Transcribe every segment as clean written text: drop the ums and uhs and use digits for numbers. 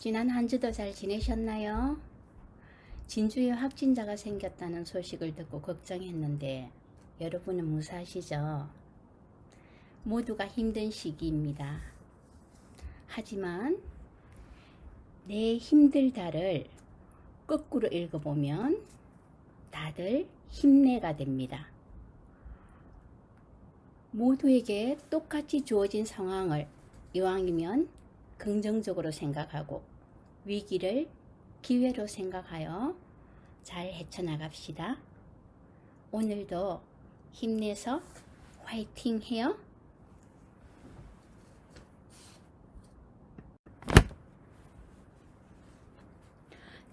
지난 한 주도 잘 지내셨나요? 진주에 확진자가 생겼다는 소식을 듣고 걱정했는데 여러분은 무사하시죠? 모두가 힘든 시기입니다. 하지만 내 힘들다를 거꾸로 읽어보면 다들 힘내가 됩니다. 모두에게 똑같이 주어진 상황을 이왕이면 긍정적으로 생각하고 위기를 기회로 생각하여 잘 헤쳐나갑시다. 오늘도 힘내서 화이팅 해요.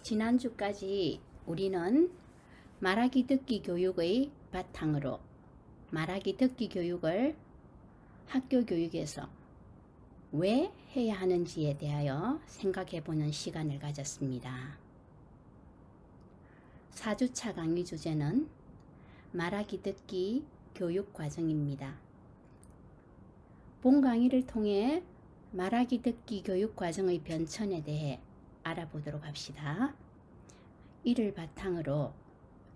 지난주까지 우리는 말하기 듣기 교육의 바탕으로 말하기 듣기 교육을 학교 교육에서 왜 해야 하는지에 대하여 생각해보는 시간을 가졌습니다. 4주차 강의 주제는 말하기 듣기 교육 과정입니다. 본 강의를 통해 말하기 듣기 교육 과정의 변천에 대해 알아보도록 합시다. 이를 바탕으로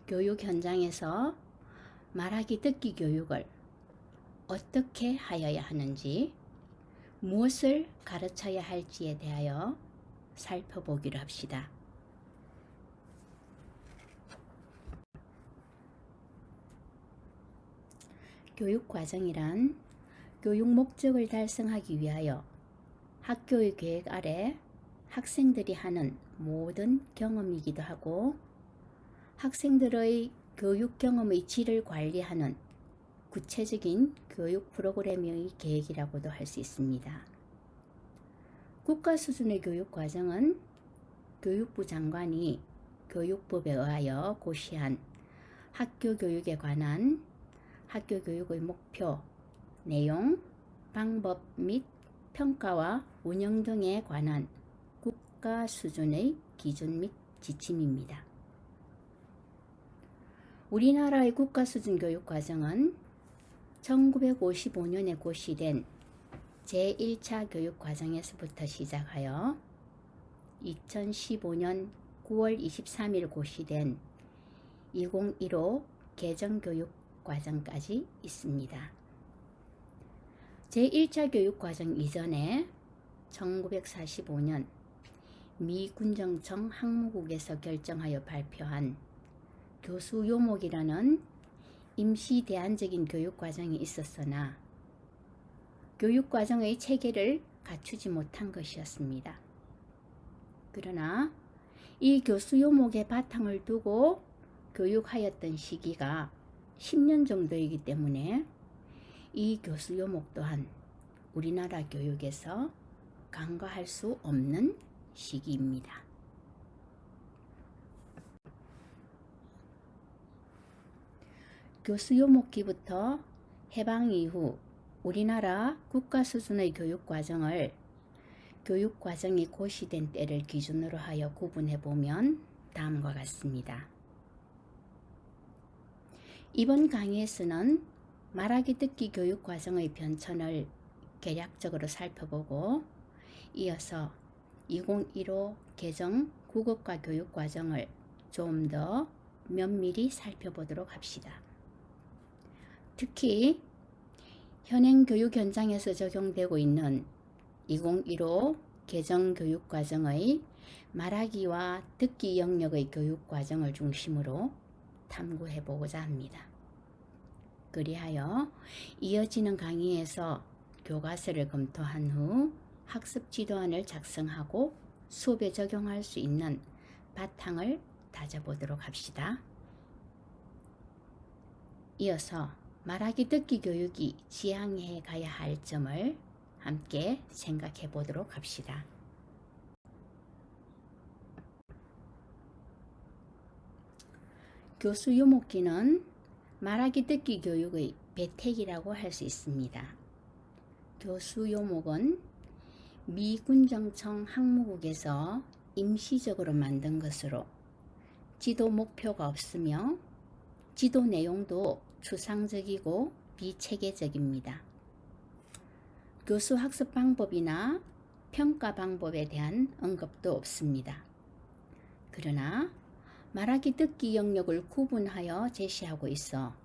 교육 현장에서 말하기 듣기 교육을 어떻게 하여야 하는지, 무엇을 가르쳐야 할지에 대하여 살펴보기로 합시다. 교육 과정이란 교육 목적을 달성하기 위하여 학교의 계획 아래 학생들이 하는 모든 경험이기도 하고 학생들의 교육 경험의 질을 관리하는 구체적인 교육 프로그램의 계획이라고도 할 수 있습니다. 국가 수준의 교육 과정은 교육부 장관이 교육법에 의하여 고시한 학교 교육에 관한 학교 교육의 목표, 내용, 방법 및 평가와 운영 등에 관한 국가 수준의 기준 및 지침입니다. 우리나라의 국가 수준 교육 과정은 1955년에 고시된 제1차 교육 과정에서부터 시작하여 2015년 9월 23일 고시된 2015 개정 교육 과정까지 있습니다. 제1차 교육 과정 이전에 1945년 미 군정청 학무국에서 결정하여 발표한 교수 요목이라는 임시 대안적인 교육 과정이 있었으나 교육 과정의 체계를 갖추지 못한 것이었습니다. 그러나 이 교수 요목의 바탕을 두고 교육하였던 시기가 10년 정도이기 때문에 이 교수 요목 또한 우리나라 교육에서 간과할 수 없는 시기입니다. 교수 요목기부터 해방 이후 우리나라 국가 수준의 교육 과정을 교육 과정이 고시된 때를 기준으로 하여 구분해 보면 다음과 같습니다. 이번 강의에서는 말하기 듣기 교육 과정의 변천을 개략적으로 살펴보고 이어서 2015 개정 국어과 교육 과정을 좀 더 면밀히 살펴보도록 합시다. 특히 현행 교육 현장에서 적용되고 있는 2015 개정 교육 과정의 말하기와 듣기 영역의 교육 과정을 중심으로 탐구해 보고자 합니다. 그리하여 이어지는 강의에서 교과서를 검토한 후 학습 지도안을 작성하고 수업에 적용할 수 있는 바탕을 다져보도록 합시다. 이어서 말하기 듣기 교육이 지향해 가야 할 점을 함께 생각해 보도록 합시다. 교수 요목기는 말하기 듣기 교육의 배택이라고 할 수 있습니다. 교수 요목은 미 군정청 학무국에서 임시적으로 만든 것으로 지도 목표가 없으며 지도 내용도 추상적이고 비체계적입니다. 교수 학습 방법이나 평가 방법에 대한 언급도 없습니다. 그러나 말하기 듣기 영역을 구분하여 제시하고 있어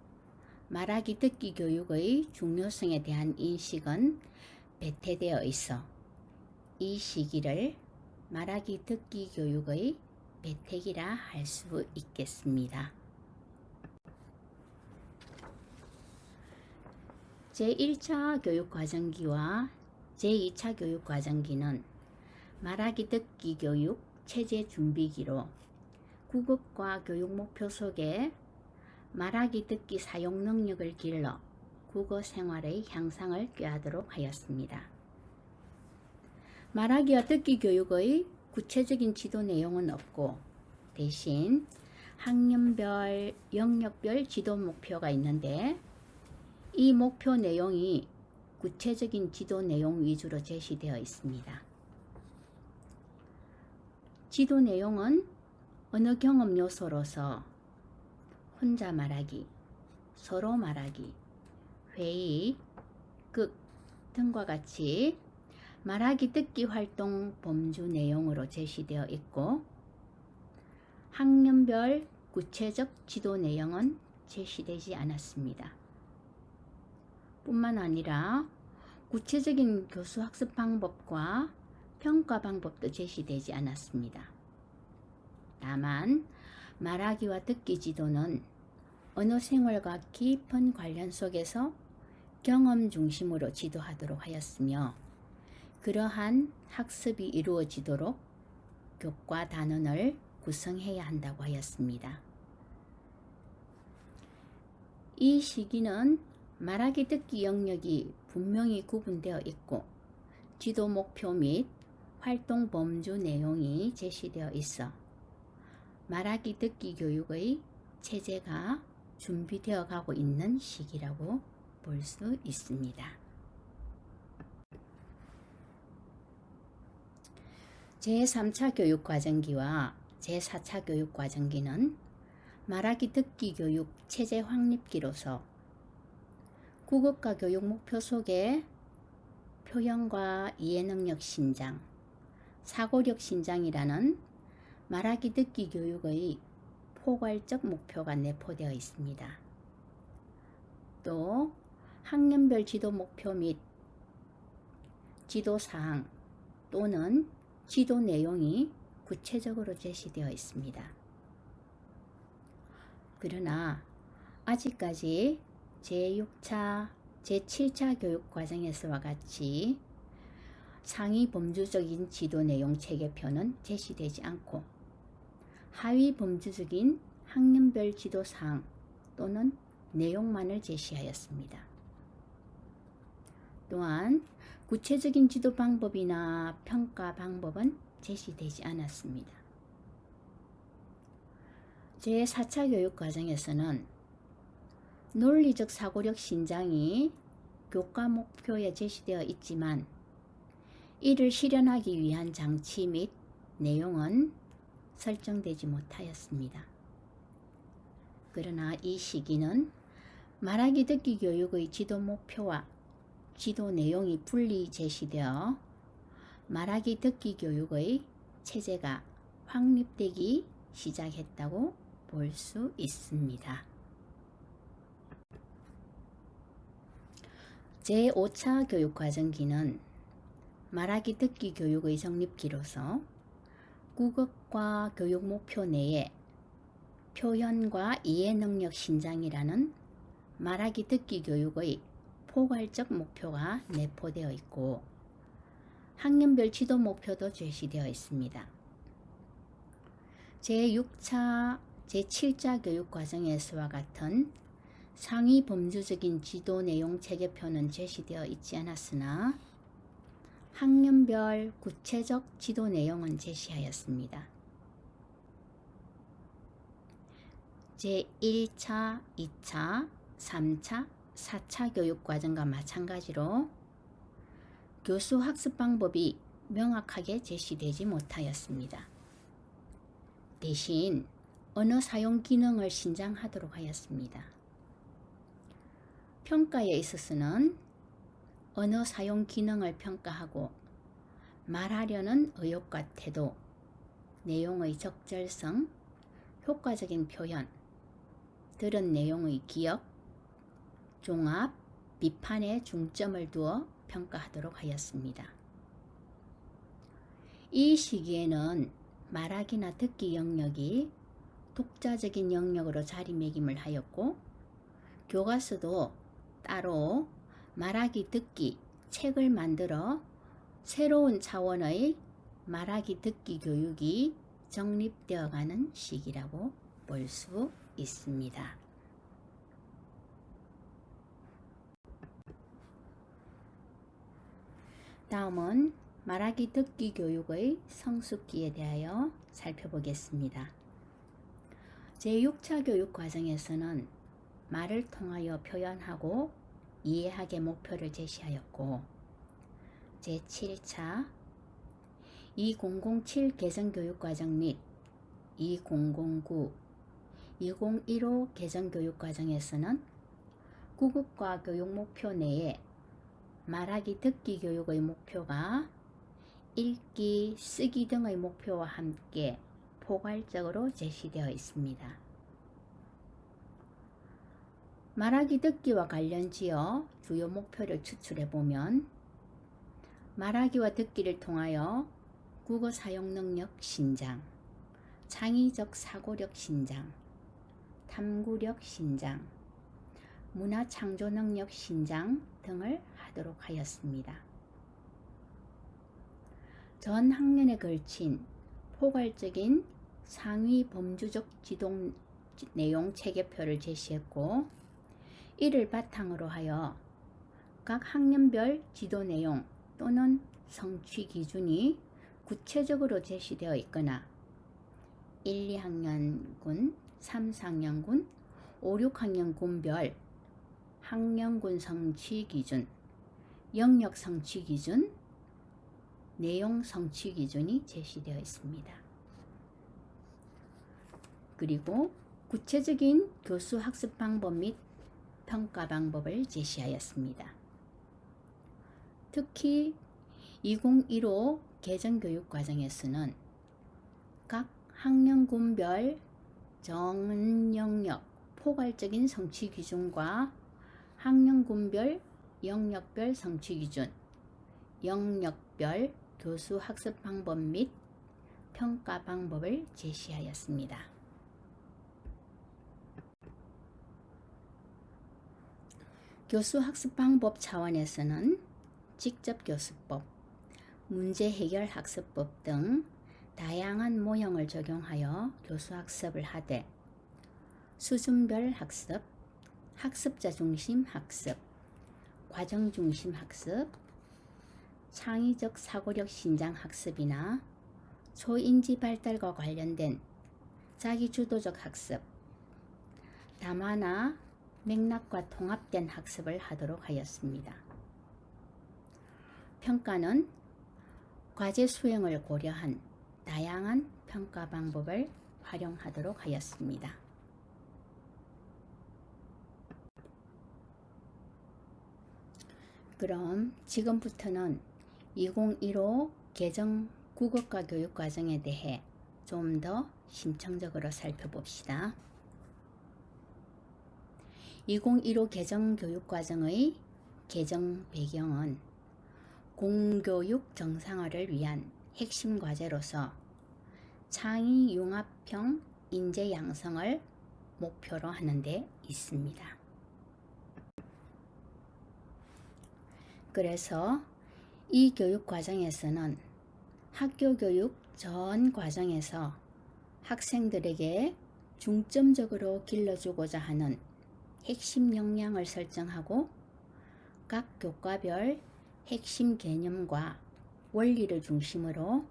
말하기 듣기 교육의 중요성에 대한 인식은 배태되어 있어 이 시기를 말하기 듣기 교육의 배택이라 할 수 있겠습니다. 제1차 교육과정기와 제2차 교육과정기는 말하기 듣기 교육 체제 준비기로 국어과 교육 목표 속에 말하기 듣기 사용 능력을 길러 국어 생활의 향상을 꾀하도록 하였습니다. 말하기와 듣기 교육의 구체적인 지도 내용은 없고 대신 학년별, 영역별 지도 목표가 있는데 이 목표 내용이 구체적인 지도 내용 위주로 제시되어 있습니다. 지도 내용은 언어 경험 요소로서 혼자 말하기, 서로 말하기, 회의, 극 등과 같이 말하기 듣기 활동 범주 내용으로 제시되어 있고 학년별 구체적 지도 내용은 제시되지 않았습니다. 뿐만 아니라 구체적인 교수 학습 방법과 평가 방법도 제시되지 않았습니다. 다만 말하기와 듣기 지도는 언어 생활과 깊은 관련 속에서 경험 중심으로 지도하도록 하였으며 그러한 학습이 이루어지도록 교과 단원을 구성해야 한다고 하였습니다. 이 시기는 말하기 듣기 영역이 분명히 구분되어 있고 지도 목표 및 활동 범주 내용이 제시되어 있어 말하기 듣기 교육의 체제가 준비되어 가고 있는 시기라고 볼 수 있습니다. 제3차 교육과정기와 제4차 교육과정기는 말하기 듣기 교육 체제 확립기로서 국어과 교육 목표 속에 표현과 이해능력 신장, 사고력 신장이라는 말하기 듣기 교육의 포괄적 목표가 내포되어 있습니다. 또 학년별 지도 목표 및 지도사항 또는 지도 내용이 구체적으로 제시되어 있습니다. 그러나 아직까지 제6차, 제7차 교육과정에서와 같이 상위 범주적인 지도 내용 체계표는 제시되지 않고 하위 범주적인 학년별 지도사항 또는 내용만을 제시하였습니다. 또한 구체적인 지도 방법이나 평가 방법은 제시되지 않았습니다. 제4차 교육과정에서는 논리적 사고력 신장이 교과 목표에 제시되어 있지만 이를 실현하기 위한 장치 및 내용은 설정되지 못하였습니다. 그러나 이 시기는 말하기 듣기 교육의 지도 목표와 지도 내용이 분리 제시되어 말하기 듣기 교육의 체제가 확립되기 시작했다고 볼 수 있습니다. 제5차 교육과정기는 말하기 듣기 교육의 정립기로서 국어과 교육 목표 내에 표현과 이해능력 신장이라는 말하기 듣기 교육의 포괄적 목표가 내포되어 있고 학년별 지도 목표도 제시되어 있습니다. 제6차, 제7차 교육과정에서와 같은 상위 범주적인 지도 내용 체계표는 제시되어 있지 않았으나 학년별 구체적 지도 내용은 제시하였습니다. 제1차, 2차, 3차, 4차 교육과정과 마찬가지로 교수 학습 방법이 명확하게 제시되지 못하였습니다. 대신 언어 사용 기능을 신장하도록 하였습니다. 평가에 있어서는 언어 사용 기능을 평가하고 말하려는 의욕과 태도, 내용의 적절성, 효과적인 표현, 들은 내용의 기억, 종합, 비판에 중점을 두어 평가하도록 하였습니다. 이 시기에는 말하기나 듣기 영역이 독자적인 영역으로 자리매김을 하였고, 교과서도 따로 말하기 듣기 책을 만들어 새로운 차원의 말하기 듣기 교육이 정립되어가는 시기라고 볼 수 있습니다. 다음은 말하기 듣기 교육의 성숙기에 대하여 살펴보겠습니다. 제6차 교육 과정에서는 말을 통하여 표현하고 이해하게 목표를 제시하였고, 제7차 2007 개정교육과정 및 2009, 2015 개정교육과정에서는 구급과 교육 목표 내에 말하기 듣기 교육의 목표가 읽기, 쓰기 등의 목표와 함께 포괄적으로 제시되어 있습니다. 말하기 듣기와 관련지어 주요 목표를 추출해 보면, 말하기와 듣기를 통하여 국어 사용 능력 신장, 창의적 사고력 신장, 탐구력 신장, 문화 창조 능력 신장 등을 하도록 하였습니다. 전 학년에 걸친 포괄적인 상위 범주적 지도 내용 체계표를 제시했고, 이를 바탕으로 하여 각 학년별 지도 내용 또는 성취 기준이 구체적으로 제시되어 있거나 1, 2학년군, 3, 4학년군, 5, 6학년군별 학년군 성취 기준, 영역 성취 기준, 내용 성취 기준이 제시되어 있습니다. 그리고 구체적인 교수 학습 방법 및 평가 방법을 제시하였습니다. 특히 2015 개정교육 과정에서는 각 학년군별 전 영역 포괄적인 성취 기준과 학년군별 영역별 성취 기준, 영역별 교수 학습 방법 및 평가 방법을 제시하였습니다. 교수 학습 방법 차원에서는 직접 교수법, 문제 해결 학습법 등 다양한 모형을 적용하여 교수 학습을 하되, 수준별 학습, 학습자 중심 학습, 과정 중심 학습, 창의적 사고력 신장 학습이나 초인지 발달과 관련된 자기주도적 학습, 담화나 맥락과 통합된 학습을 하도록 하였습니다. 평가는 과제 수행을 고려한 다양한 평가 방법을 활용하도록 하였습니다. 그럼 지금부터는 2015 개정 국어과 교육 과정에 대해 좀 더 심층적으로 살펴봅시다. 2015 개정 교육 과정의 개정 배경은 공교육 정상화를 위한 핵심 과제로서 창의 융합형 인재 양성을 목표로 하는 데 있습니다. 그래서 이 교육 과정에서는 학교 교육 전 과정에서 학생들에게 중점적으로 길러주고자 하는 핵심 역량을 설정하고, 각 교과별 핵심 개념과 원리를 중심으로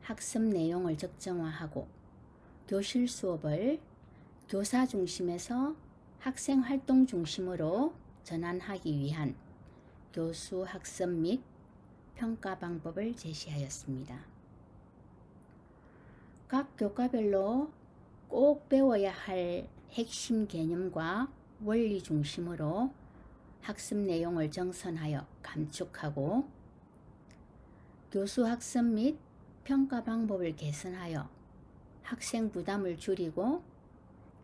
학습 내용을 적정화하고, 교실 수업을 교사 중심에서 학생 활동 중심으로 전환하기 위한 교수 학습 및 평가 방법을 제시하였습니다. 각 교과별로 꼭 배워야 할 핵심 개념과 원리 중심으로 학습 내용을 정선하여 감축하고, 교수 학습 및 평가 방법을 개선하여 학생 부담을 줄이고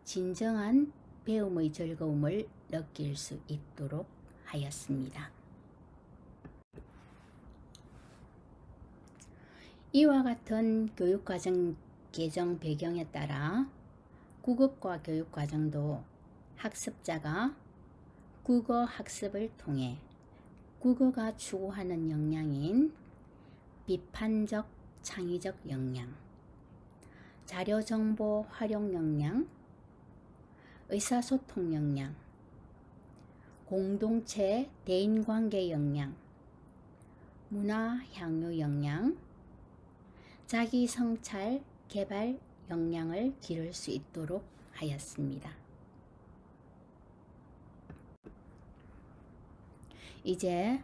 진정한 배움의 즐거움을 느낄 수 있도록 하였습니다. 이와 같은 교육과정 개정 배경에 따라 국어과 교육과정도 학습자가 국어 학습을 통해 국어가 추구하는 역량인 비판적 창의적 역량, 자료정보 활용 역량, 의사소통 역량, 공동체 대인관계 역량, 문화 향유 역량, 자기 성찰 개발 역량을 기를 수 있도록 하였습니다. 이제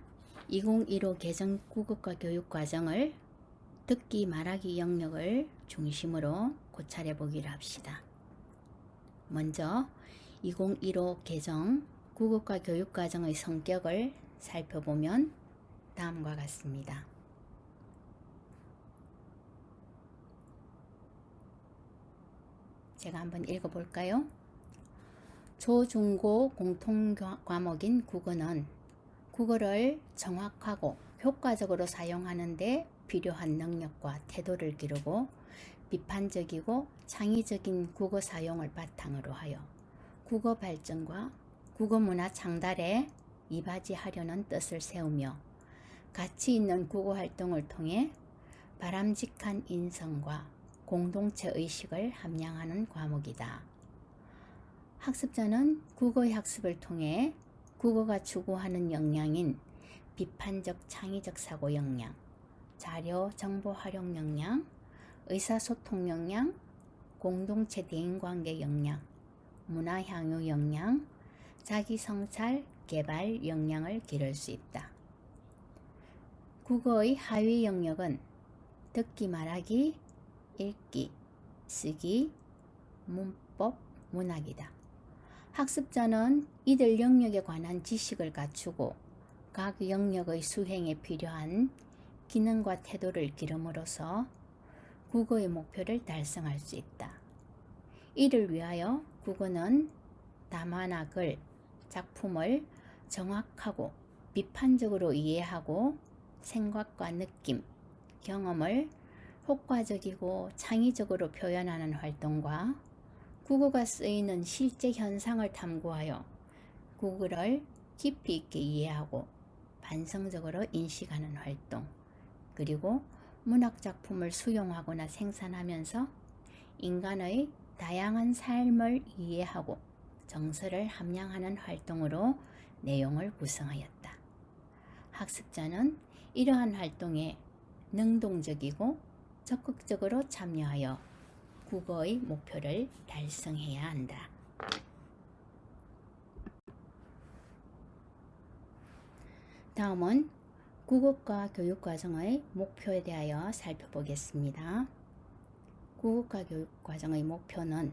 2015 개정 국어과 교육과정을 듣기 말하기 영역을 중심으로 고찰해 보기로 합시다. 먼저 2015 개정 국어과 교육과정의 성격을 살펴보면 다음과 같습니다. 제가 한번 읽어볼까요? 초-중고 공통과목인 국어는 국어를 정확하고 효과적으로 사용하는 데 필요한 능력과 태도를 기르고 비판적이고 창의적인 국어 사용을 바탕으로 하여 국어 발전과 국어 문화 창달에 이바지하려는 뜻을 세우며 가치 있는 국어 활동을 통해 바람직한 인성과 공동체 의식을 함양하는 과목이다. 학습자는 국어의 학습을 통해 국어가 추구하는 역량인 비판적 창의적 사고 역량, 자료 정보 활용 역량, 의사소통 역량, 공동체 대인관계 역량, 문화 향유 역량, 자기 성찰 개발 역량을 기를 수 있다. 국어의 하위 영역은 듣기 말하기, 읽기, 쓰기, 문법, 문학이다. 학습자는 이들 영역에 관한 지식을 갖추고 각 영역의 수행에 필요한 기능과 태도를 기름으로써 국어의 목표를 달성할 수 있다. 이를 위하여 국어는 담화나 글, 작품을 정확하고 비판적으로 이해하고 생각과 느낌, 경험을 효과적이고 창의적으로 표현하는 활동과 국어가 쓰이는 실제 현상을 탐구하여 국어를 깊이 있게 이해하고 반성적으로 인식하는 활동, 그리고 문학작품을 수용하거나 생산하면서 인간의 다양한 삶을 이해하고 정서를 함양하는 활동으로 내용을 구성하였다. 학습자는 이러한 활동에 능동적이고 적극적으로 참여하여 국어의 목표를 달성해야 한다. 다음은 국어과 교육과정의 목표에 대하여 살펴보겠습니다. 국어과 교육과정의 목표는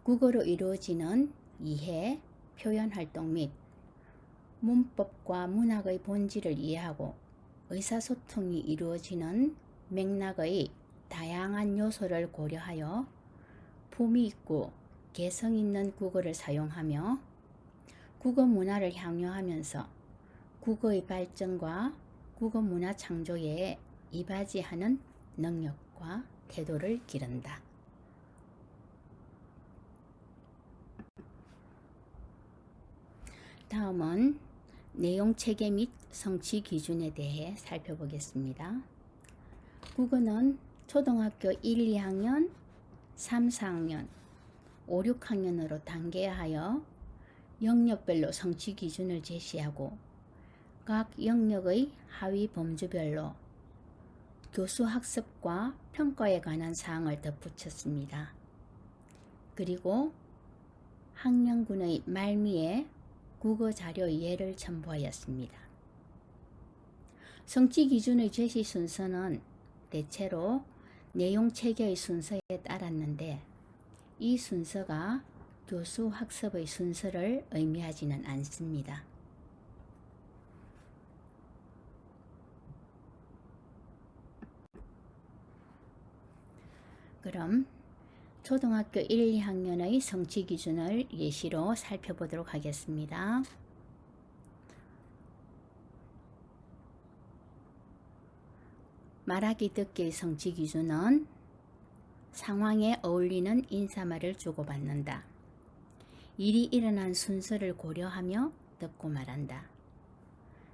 국어로 이루어지는 이해, 표현활동 및 문법과 문학의 본질을 이해하고 의사소통이 이루어지는 맥락의 다양한 요소를 고려하여 품위 있고 개성 있는 국어를 사용하며 국어 문화를 향유하면서 국어의 발전과 국어 문화 창조에 이바지하는 능력과 태도를 기른다. 다음은 내용 체계 및 성취 기준에 대해 살펴보겠습니다. 국어는 초등학교 1, 2학년, 3, 4학년, 5, 6학년으로 단계하여 영역별로 성취 기준을 제시하고 각 영역의 하위 범주별로 교수 학습과 평가에 관한 사항을 덧붙였습니다. 그리고 학년군의 말미에 국어 자료 예를 첨부하였습니다. 성취 기준의 제시 순서는 대체로 내용 체계의 순서에 따랐는데 이 순서가 교수 학습의 순서를 의미하지는 않습니다. 그럼 초등학교 1, 2학년의 성취 기준을 예시로 살펴보도록 하겠습니다. 말하기 듣기의 성취 기준은 상황에 어울리는 인사말을 주고받는다. 일이 일어난 순서를 고려하며 듣고 말한다.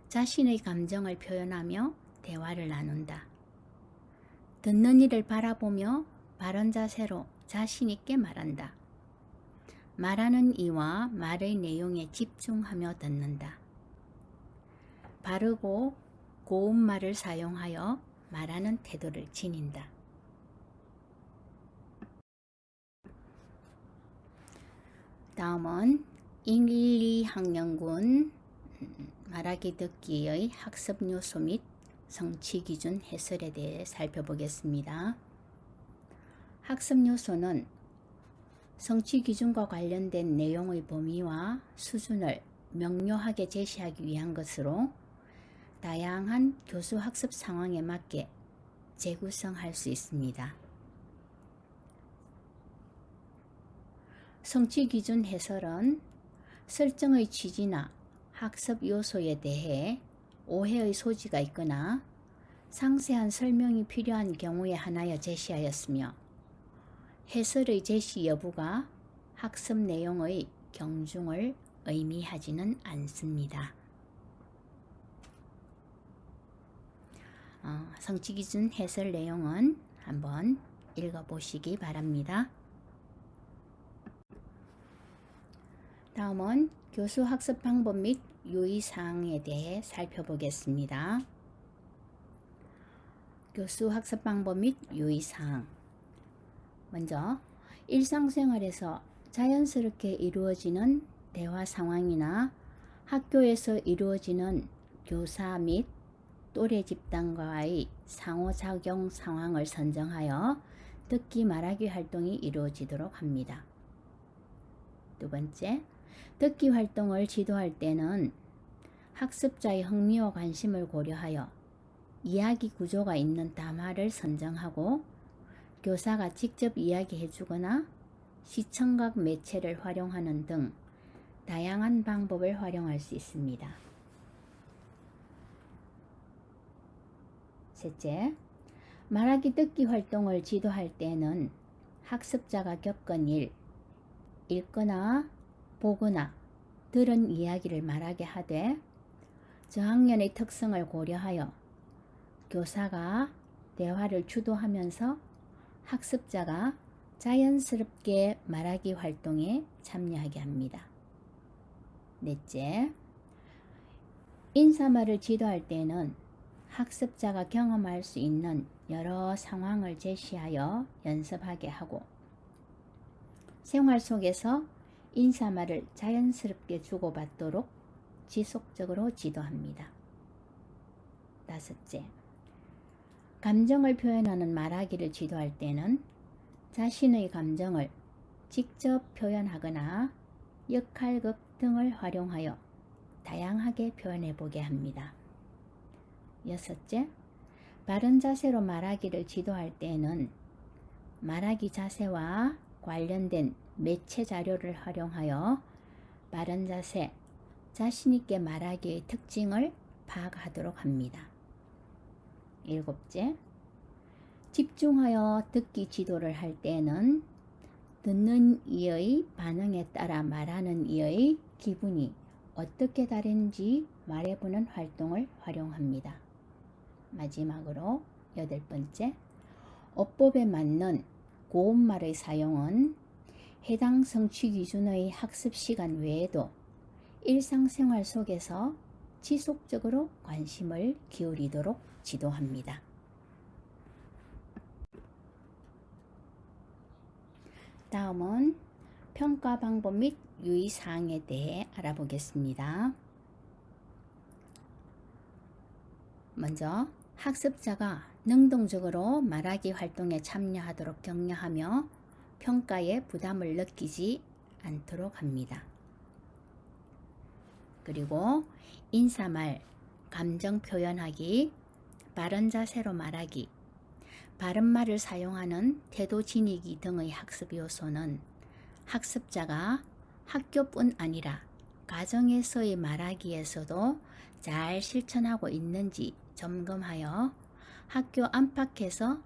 자신의 감정을 표현하며 대화를 나눈다. 듣는 이를 바라보며 바른 자세로 자신 있게 말한다. 말하는 이와 말의 내용에 집중하며 듣는다. 바르고 고운 말을 사용하여 말하는 태도를 지닌다. 다음은 1, 2학년군 말하기 듣기의 학습 요소 및 성취 기준 해설에 대해 살펴보겠습니다. 학습 요소는 성취 기준과 관련된 내용의 범위와 수준을 명료하게 제시하기 위한 것으로 다양한 교수 학습 상황에 맞게 재구성할 수 있습니다. 성취 기준 해설은 설정의 취지나 학습 요소에 대해 오해의 소지가 있거나 상세한 설명이 필요한 경우에 한하여 제시하였으며 해설의 제시 여부가 학습 내용의 경중을 의미하지는 않습니다. 성취 기준 해설 내용은 한번 읽어보시기 바랍니다. 다음은 교수 학습 방법 및 유의사항에 대해 살펴보겠습니다. 교수 학습 방법 및 유의사항. 먼저 일상생활에서 자연스럽게 이루어지는 대화 상황이나 학교에서 이루어지는 교사 및 또래 집단과의 상호작용 상황을 선정하여 듣기 말하기 활동이 이루어지도록 합니다. 두 번째, 듣기 활동을 지도할 때는 학습자의 흥미와 관심을 고려하여 이야기 구조가 있는 담화를 선정하고 교사가 직접 이야기해 주거나 시청각 매체를 활용하는 등 다양한 방법을 활용할 수 있습니다. 셋째, 말하기 듣기 활동을 지도할 때는 학습자가 겪은 일, 읽거나 보거나 들은 이야기를 말하게 하되 저학년의 특성을 고려하여 교사가 대화를 주도하면서 학습자가 자연스럽게 말하기 활동에 참여하게 합니다. 넷째, 인사말을 지도할 때는 학습자가 경험할 수 있는 여러 상황을 제시하여 연습하게 하고 생활 속에서 인사말을 자연스럽게 주고받도록 지속적으로 지도합니다. 다섯째, 감정을 표현하는 말하기를 지도할 때는 자신의 감정을 직접 표현하거나 역할극 등을 활용하여 다양하게 표현해 보게 합니다. 여섯째, 바른 자세로 말하기를 지도할 때는 말하기 자세와 관련된 매체 자료를 활용하여 바른 자세, 자신있게 말하기의 특징을 파악하도록 합니다. 일곱째, 집중하여 듣기 지도를 할 때는 듣는 이의 반응에 따라 말하는 이의 기분이 어떻게 다른지 말해보는 활동을 활용합니다. 마지막으로 여덟 번째, 어법에 맞는 고운말의 사용은 해당 성취 기준의 학습 시간 외에도 일상생활 속에서 지속적으로 관심을 기울이도록 지도합니다. 다음은 평가 방법 및 유의사항에 대해 알아보겠습니다. 먼저 학습자가 능동적으로 말하기 활동에 참여하도록 격려하며 평가에 부담을 느끼지 않도록 합니다. 그리고 인사말, 감정 표현하기, 바른 자세로 말하기, 바른말을 사용하는 태도 지니기 등의 학습 요소는 학습자가 학교뿐 아니라 가정에서의 말하기에서도 잘 실천하고 있는지 점검하여 학교 안팎에서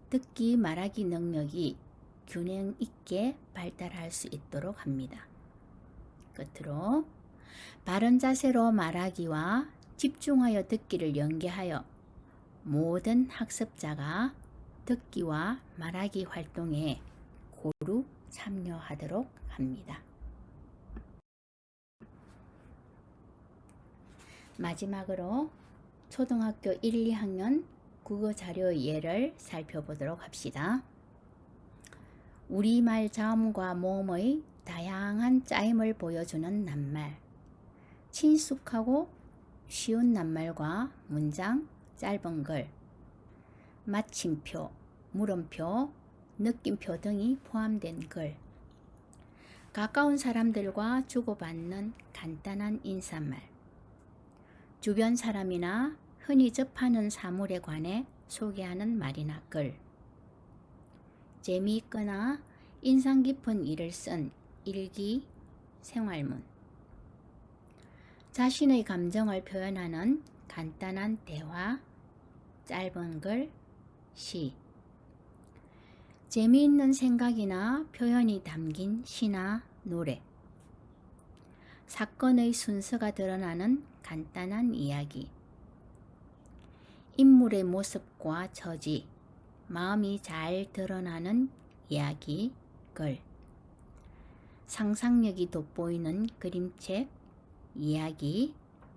듣기 말하기 능력이 균형 있게 발달할 수 있도록 합니다. 끝으로 바른 자세로 말하기와 집중하여 듣기를 연계하여 모든 학습자가 듣기와 말하기 활동에 고루 참여하도록 합니다. 마지막으로 초등학교 1, 2학년 국어 자료의 예를 살펴보도록 합시다. 우리말 자음과 모음의 다양한 짜임을 보여주는 낱말, 친숙하고 쉬운 낱말과 문장, 짧은 글, 마침표, 물음표, 느낌표 등이 포함된 글, 가까운 사람들과 주고받는 간단한 인사말, 주변 사람이나 흔히 접하는 사물에 관해 소개하는 말이나 글, 재미있거나 인상 깊은 일을 쓴 일기, 생활문, 자신의 감정을 표현하는 간단한 대화, 짧은 글, 시, 재미있는 생각이나 표현이 담긴 시나 노래, 사건의 순서가 드러나는 간단한 이야기, 인물의 모습과 처지, 마음이 잘 드러나는 이야기, 글, 상상력이 돋보이는 그림책, 이야기,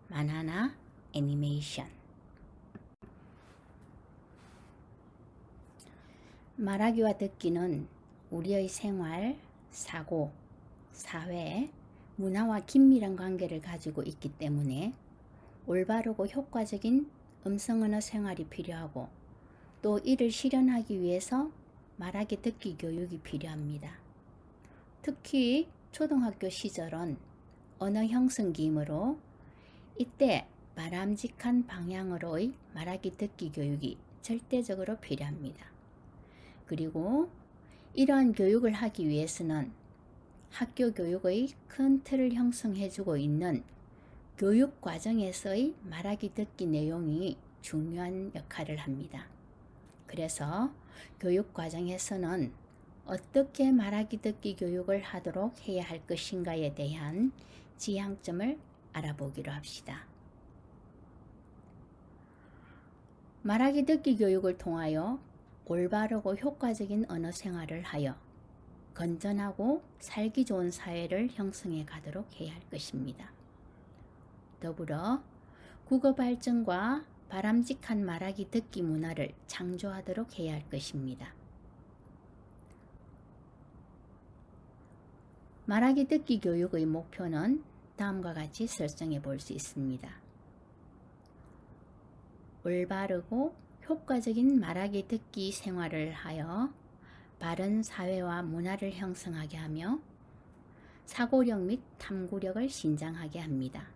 만화나 애니메이션. 말하기와 듣기는 우리의 생활, 사고, 사회, 문화와 긴밀한 관계를 가지고 있기 때문에 올바르고 효과적인 음성언어 생활이 필요하고 또 이를 실현하기 위해서 말하기 듣기 교육이 필요합니다. 특히 초등학교 시절은 언어 형성기이므로 이때 바람직한 방향으로의 말하기 듣기 교육이 절대적으로 필요합니다. 그리고 이러한 교육을 하기 위해서는 학교 교육의 큰 틀을 형성해주고 있는 교육 과정에서의 말하기 듣기 내용이 중요한 역할을 합니다. 그래서 교육 과정에서는 어떻게 말하기 듣기 교육을 하도록 해야 할 것인가에 대한 지향점을 알아보기로 합시다. 말하기 듣기 교육을 통하여 올바르고 효과적인 언어 생활을 하여 건전하고 살기 좋은 사회를 형성해 가도록 해야 할 것입니다. 더불어 국어 발전과 바람직한 말하기 듣기 문화를 창조하도록 해야 할 것입니다. 말하기 듣기 교육의 목표는 다음과 같이 설정해 볼 수 있습니다. 올바르고 효과적인 말하기 듣기 생활을 하여 바른 사회와 문화를 형성하게 하며 사고력 및 탐구력을 신장하게 합니다.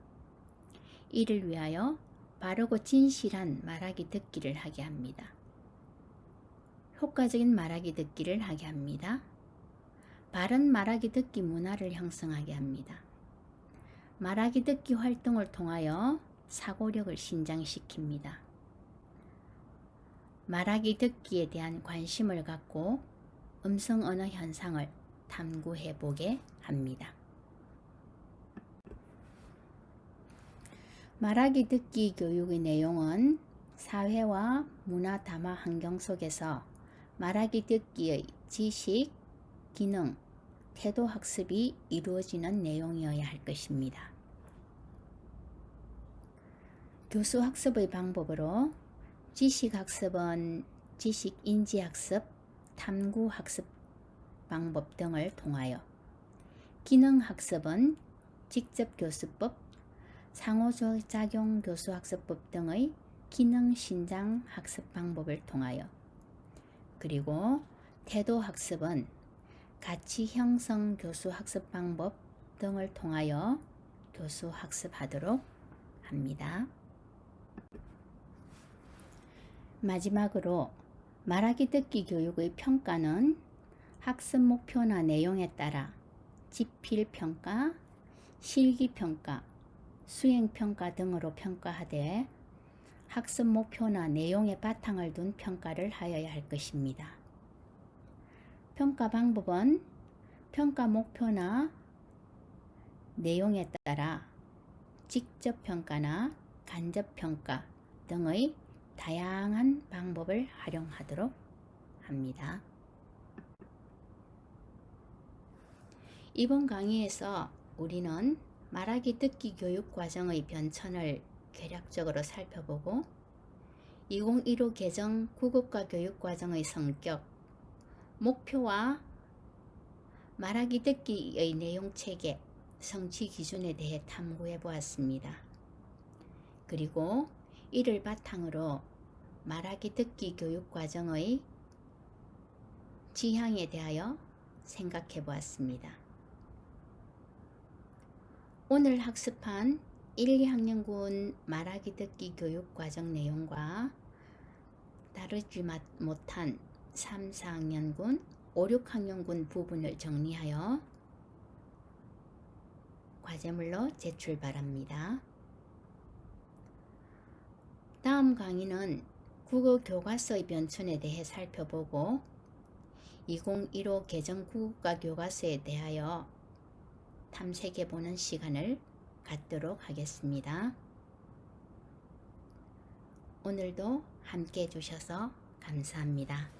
이를 위하여 바르고 진실한 말하기 듣기를 하게 합니다. 효과적인 말하기 듣기를 하게 합니다. 바른 말하기 듣기 문화를 형성하게 합니다. 말하기 듣기 활동을 통하여 사고력을 신장시킵니다. 말하기 듣기에 대한 관심을 갖고 음성 언어 현상을 탐구해 보게 합니다. 말하기 듣기 교육의 내용은 사회와 문화 담화 환경 속에서 말하기 듣기의 지식, 기능, 태도 학습이 이루어지는 내용이어야 할 것입니다. 교수 학습의 방법으로 지식 학습은 지식 인지 학습, 탐구 학습 방법 등을 통하여, 기능 학습은 직접 교수법, 상호작용 교수 학습법 등의 기능 신장 학습 방법을 통하여, 그리고 태도 학습은 가치 형성 교수 학습 방법 등을 통하여 교수 학습하도록 합니다. 마지막으로 말하기 듣기 교육의 평가는 학습 목표나 내용에 따라 지필평가, 실기평가, 수행평가 등으로 평가하되 학습 목표나 내용에 바탕을 둔 평가를 하여야 할 것입니다. 평가 방법은 평가 목표나 내용에 따라 직접평가나 간접평가 등의 다양한 방법을 활용하도록 합니다. 이번 강의에서 우리는 말하기 듣기 교육 과정의 변천을 개략적으로 살펴보고 2015 개정 국어과 교육 과정의 성격, 목표와 말하기 듣기의 내용 체계, 성취 기준에 대해 탐구해 보았습니다. 그리고 이를 바탕으로 말하기 듣기 교육 과정의 지향에 대하여 생각해 보았습니다. 오늘 학습한 1, 2학년군 말하기 듣기 교육 과정 내용과 다르지 못한 3, 4학년군, 5, 6학년군 부분을 정리하여 과제물로 제출 바랍니다. 다음 강의는 국어 교과서의 변천에 대해 살펴보고 2015 개정 국어과 교과서에 대하여 탐색해 보는 시간을 갖도록 하겠습니다. 오늘도 함께 해주셔서 감사합니다.